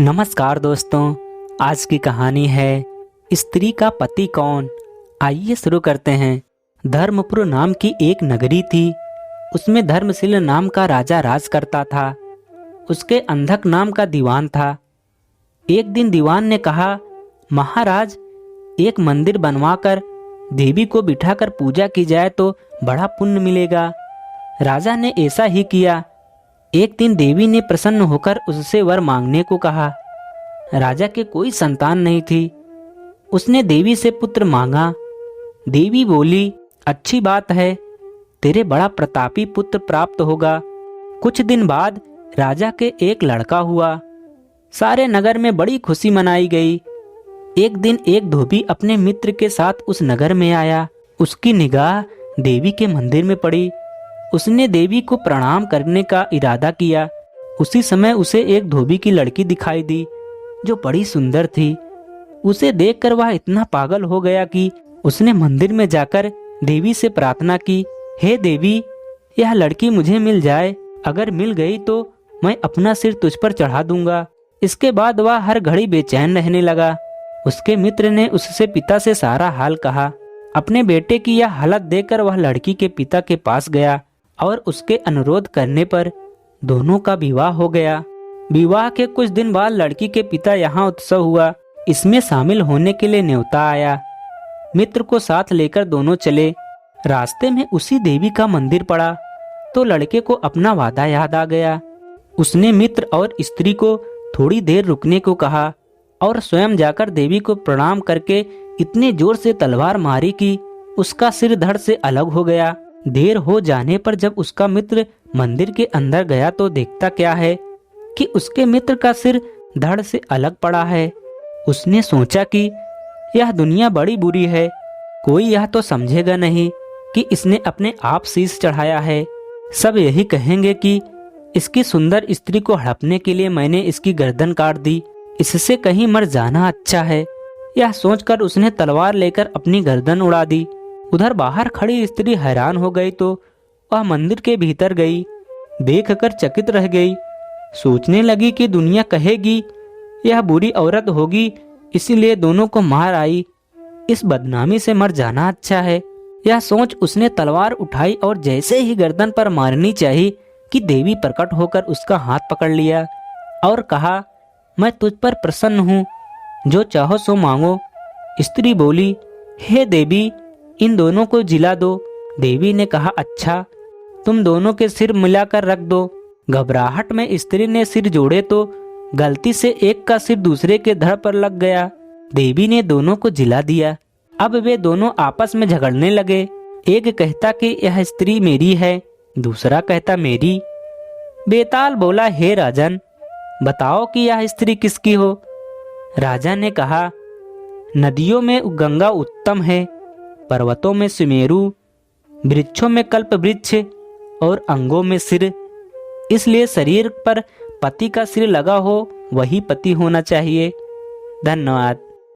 नमस्कार दोस्तों, आज की कहानी है स्त्री का पति कौन। आइए शुरू करते हैं। धर्मपुर नाम की एक नगरी थी। उसमें धर्मशील नाम का राजा राज करता था। उसके अंधक नाम का दीवान था। एक दिन दीवान ने कहा, महाराज, एक मंदिर बनवाकर देवी को बिठाकर पूजा की जाए तो बड़ा पुण्य मिलेगा। राजा ने ऐसा ही किया। एक दिन देवी ने प्रसन्न होकर उससे वर मांगने को कहा। राजा के कोई संतान नहीं थी। उसने देवी से पुत्र मांगा। देवी बोली, अच्छी बात है, तेरे बड़ा प्रतापी पुत्र प्राप्त होगा। कुछ दिन बाद राजा के एक लड़का हुआ। सारे नगर में बड़ी खुशी मनाई गई। एक दिन एक धोबी अपने मित्र के साथ उस नगर में आया। उसकी निगाह देवी के मंदिर में पड़ी। उसने देवी को प्रणाम करने का इरादा किया। उसी समय उसे एक धोबी की लड़की दिखाई दी जो बड़ी सुंदर थी। उसे देखकर वह इतना पागल हो गया कि उसने मंदिर में जाकर देवी से प्रार्थना की, हे देवी, यह लड़की मुझे मिल जाए। अगर मिल गई तो मैं अपना सिर तुझ पर चढ़ा दूंगा। इसके बाद वह हर घड़ी बेचैन रहने लगा। उसके मित्र ने उससे पिता से सारा हाल कहा। अपने बेटे की यह हालत देखकर वह लड़की के पिता के पास गया और उसके अनुरोध करने पर दोनों का विवाह हो गया। विवाह के कुछ दिन बाद लड़की के पिता यहाँ उत्सव हुआ। इसमें शामिल होने के लिए न्योता आया। मित्र को साथ लेकर दोनों चले। रास्ते में उसी देवी का मंदिर पड़ा तो लड़के को अपना वादा याद आ गया। उसने मित्र और स्त्री को थोड़ी देर रुकने को कहा और स्वयं जाकर देवी को प्रणाम करके इतने जोर से तलवार मारी कि उसका सिर धड़ से अलग हो गया। देर हो जाने पर जब उसका मित्र मंदिर के अंदर गया तो देखता क्या है कि उसके मित्र का सिर धड़ से अलग पड़ा है। उसने सोचा कि यह दुनिया बड़ी बुरी है। कोई यह तो समझेगा नहीं कि इसने अपने आप शीश चढ़ाया है। सब यही कहेंगे कि इसकी सुंदर स्त्री को हड़पने के लिए मैंने इसकी गर्दन काट दी। इससे कहीं मर जाना अच्छा है। यह सोचकर उसने तलवार लेकर अपनी गर्दन उड़ा दी। उधर बाहर खड़ी स्त्री हैरान हो गई तो वह मंदिर के भीतर गई। देखकर चकित रह गई। सोचने लगी कि दुनिया कहेगी यह बुरी औरत होगी, इसीलिए दोनों को मार आई। इस बदनामी से मर जाना अच्छा है। यह सोच उसने तलवार उठाई और जैसे ही गर्दन पर मारनी चाहिए कि देवी प्रकट होकर उसका हाथ पकड़ लिया और कहा, मैं तुझ पर प्रसन्न हूँ, जो चाहो सो मांगो। स्त्री बोली, हे देवी, इन दोनों को जिला दो। देवी ने कहा, अच्छा, तुम दोनों के सिर मिलाकर रख दो। घबराहट में स्त्री ने सिर जोड़े तो गलती से एक का सिर दूसरे के धड़ पर लग गया। देवी ने दोनों को जिला दिया। अब वे दोनों आपस में झगड़ने लगे। एक कहता कि यह स्त्री मेरी है, दूसरा कहता मेरी। बेताल बोला, हे राजन, बताओ कि यह स्त्री किसकी हो। राजा ने कहा, नदियों में गंगा उत्तम है, पर्वतों में सुमेरु, वृक्षों में कल्प वृक्ष और अंगों में सिर। इसलिए शरीर पर पति का सिर लगा हो वही पति होना चाहिए। धन्यवाद।